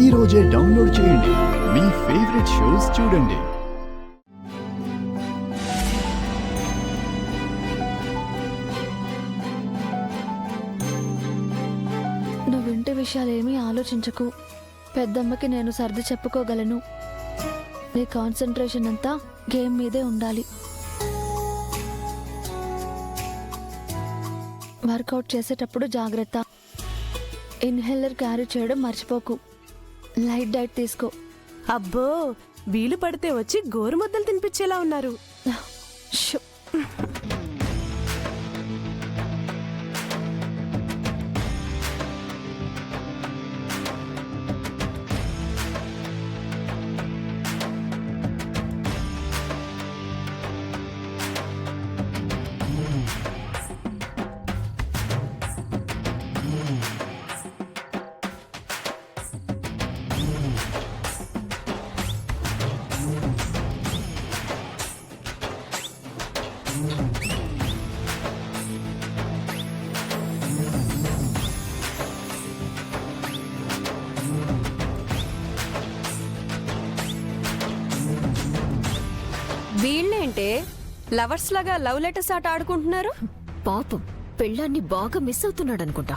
ఈ రోజే డౌన్లోడ్ చేయండి. మీ ఫేవరెట్ షోస్ చూడండి. నువ్వు ఇంటి విషయాలేమీ ఆలోచించకు. పెద్దమ్మకి నేను సర్ది చెప్పుకోగలను. నీ కాన్సన్ట్రేషన్ అంతా గేమ్ మీదే ఉండాలి. వర్కౌట్ చేసేటప్పుడు జాగ్రత్త. ఇన్హేలర్ క్యారీ చేయడం మర్చిపోకు. లైట్ డైట్ తీసుకో. అబ్బో, వీలు పడితే వచ్చి గోరుముద్దలు తినిపించేలా ఉన్నారు. షూ. వీళ్ళేంటే లవర్స్ లాగా లవ్ లెటర్స్ ఆట ఆడుకుంటున్నారు? పాపం పెళ్ళాన్ని బాగా మిస్ అవుతున్నాడు అనుకుంటా.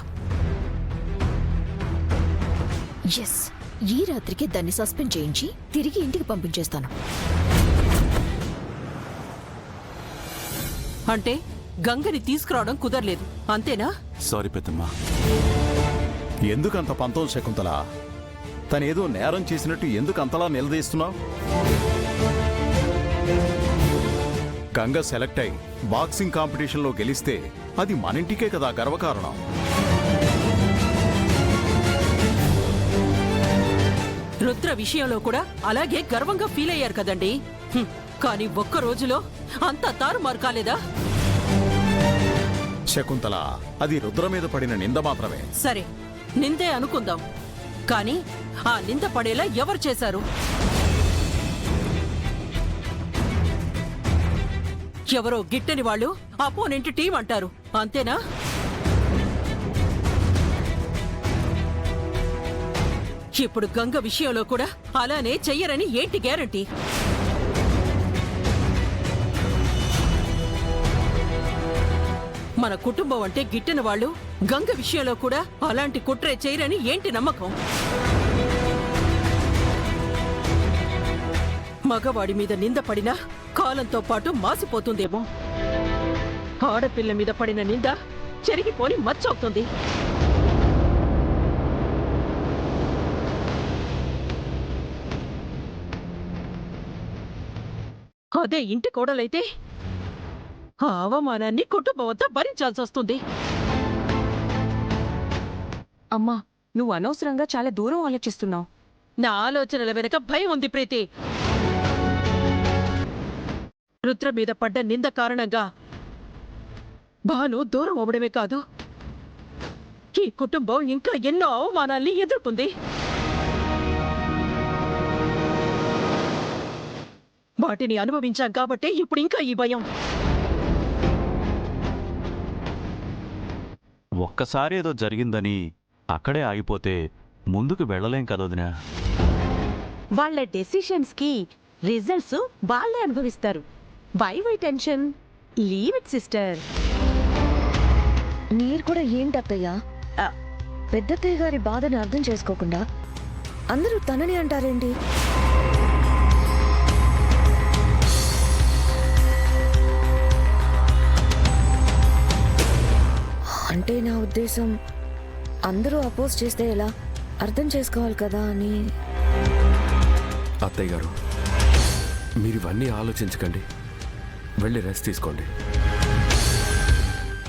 ఎస్, ఈ రాత్రికి దాన్ని సస్పెండ్ చేయించి తిరిగి ఇంటికి పంపించేస్తాను. అంటే గంగని తీసుకురావడం కుదరలేదు అంతేనా? సారీ పెద్దమ్మా. ఎందుకంత పంతం శకుంతల? తనేదో నేరం చేసినట్టు ఎందుకు అంతలా నిలదీస్తున్నావు? గంగ సెలెక్ట్ అయి బాక్సింగ్ కాంపిటీషన్లో గెలిస్తే అది మనింటికే కదా గర్వకారణం. రుద్ర విషయంలో కూడా అలాగే గర్వంగా ఫీల్ అయ్యారు కదండి. కానీ ఒక్క రోజులో అంతా తారుమారు కాలేదా? శకుంతల, అది రుద్ర మీద పడిన నింద మాత్రమే. సరే, నిందే అనుకుందాం. కానీ ఆ నింద పడేలా ఎవరు చేశారు? ఎవరో గిట్టని వాళ్ళు అపోనెంట్ టీం అంటారు అంతేనా? ఇప్పుడు గంగ విషయంలో కూడా అలానే చెయ్యరని ఏంటి గ్యారంటీ? మన కుటుంబం అంటే గిట్టని వాళ్ళు గంగ విషయంలో కూడా అలాంటి కుట్రే చేయరని ఏంటి నమ్మకం? మగవాడి మీద నింద పడినా కాలంతో పాటు మాసిపోతుందేమో. ఆడపిల్ల మీద పడిన నింద చెరిగిపోని మచ్చవుతుంది. అదే ఇంటి కోడలైతే ఆ అవమానాన్ని కుటుంబం అంతా భరించాల్సి వస్తుంది. అమ్మా, నువ్వు అనవసరంగా చాలా దూరం ఆలోచిస్తున్నావు. నా ఆలోచనల వెనక భయం ఉంది ప్రీతి. రుద్ర మీద పడ్డ నింద కారణంగా భాను దూరం అవ్వడమే కాదు, ఈ కుటుంబం ఇంకా ఎన్నో అవమానాల్ని ఎదుర్కొంది. వాటిని అనుభవించాం కాబట్టి ఇప్పుడు ఇంకా ఈ భయం. ఒక్కసారి ఏదో జరిగిందని అక్కడే ఆగిపోతే ముందుకు వెళ్ళలేం కదొదినా. వాళ్ళ డెసిషన్స్ కి రిజల్ట్స్ వాళ్ళే అనుభవిస్తారు. Why tension? Leave it sister. మీరు కూడా ఏంటత్తయ్యా, పెద్దత్తయ్య గారి బాధని అర్థం చేసుకోకుండా అందరూ తనని అంటారేంటి? అంటే నా ఉద్దేశం, అందరూ అపోజ్ చేస్తే ఎలా అర్థం చేసుకోవాలి కదా అని. అత్తయ్య గారు, మీరు ఇవన్నీ ఆలోచించకండి. వెళ్ళి రెస్ట్ తీసుకోండి.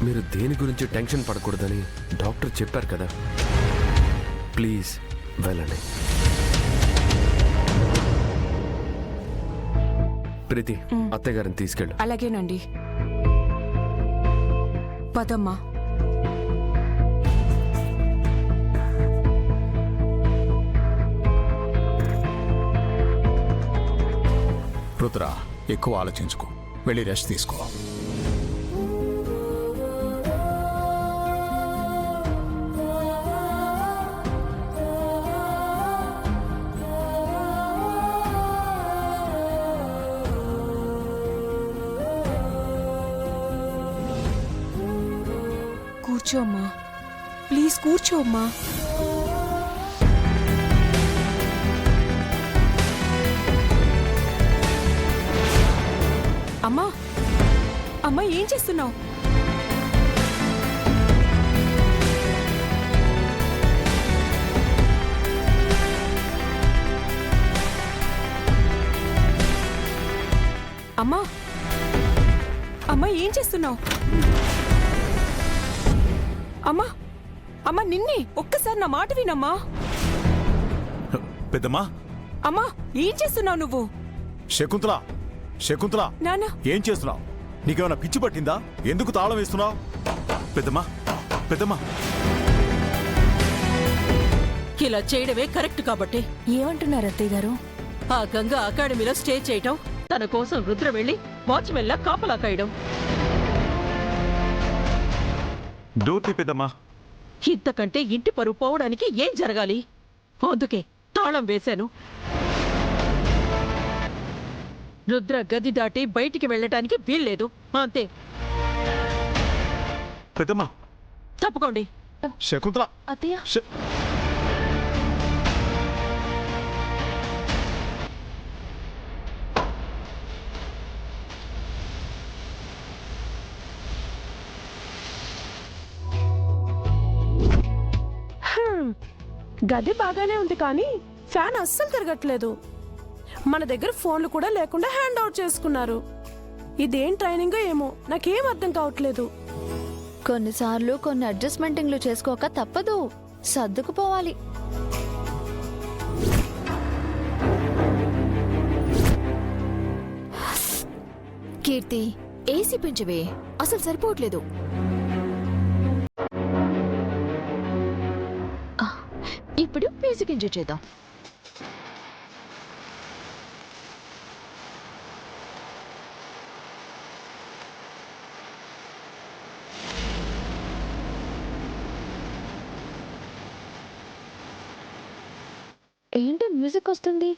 మీరు దేని గురించి టెన్షన్ పడకూడదని డాక్టర్ చెప్పారు కదా. ప్లీజ్ వెళ్ళండి. ప్రీతి, అత్తయ్య గారిని తీసుకెళ్ళు. అలాగేనండి. పదమ్మా. రుద్ర, ఎక్కువ ఆలోచించుకో. వెళ్ళి రెస్ట్ తీసుకో. కూర్చో అమ్మా, ప్లీజ్ కూర్చో అమ్మా. అమ్మా, అమ్మా ఏం చేస్తున్నావు? అమ్మా, అమ్మా ఏం చేస్తున్నావు? అమ్మా, అమ్మా నిన్నే, ఒక్కసారి నా మాట వినమ్మా. పెద్దమ్మా, అమ్మా ఏం చేస్తున్నావు నువ్వు? శకుంతల, శకుంతల, నాన్న, ఏం చేస్తున్నావు? నీకేమైనా పిచ్చి పట్టిందా? ఎందుకు తాళం వేస్తున్నావు? పెద్దమ్మా, పెద్దమ్మా, ఇలా చేయడమే కరెక్ట్ కాబట్టి ఏమంటున్నారు అత్తయ్య గారు? ఆ గంగా అకాడమీలో స్టే చేయటం, తన కోసం రుద్ర వెళ్లి వాచ్మెన్ లా కాపలా కాయడం. డోర్ పెద్దమ్మా. ఇంతకంటే ఇంటి పరువు పోవడానికి ఏం జరగాలి? అందుకే తాళం వేశాను. రుద్ర గది దాటి బయటికి వెళ్ళటానికి వీల్లేదు, అంతే. పెద్దమ్మా. తప్పుకోండి. శకుంతల, అత్తయ్య గది బాగానే ఉంది కానీ ఫ్యాన్ అస్సలు తిరగట్లేదు. మన దగ్గర ఫోన్లు కూడా లేకుండా హ్యాండ్ అవుట్ చేసుకున్నారు. ఇదేం ట్రైనింగో ఏమో, నాకేం అర్థం కావట్లేదు. కొన్నిసార్లు కొన్ని అడ్జస్ట్మెంటింగ్లు చేసుకోక తప్పదు, సర్దుకుపోవాలి. కీర్తి, ఏసీ పెంచవే, అసలు సరిపోవట్లేదు. ఇప్పుడు మ్యూజిక్ ఎంజాయ్ చేద్దాం. ఏంటి మ్యూజిక్ వస్తుంది?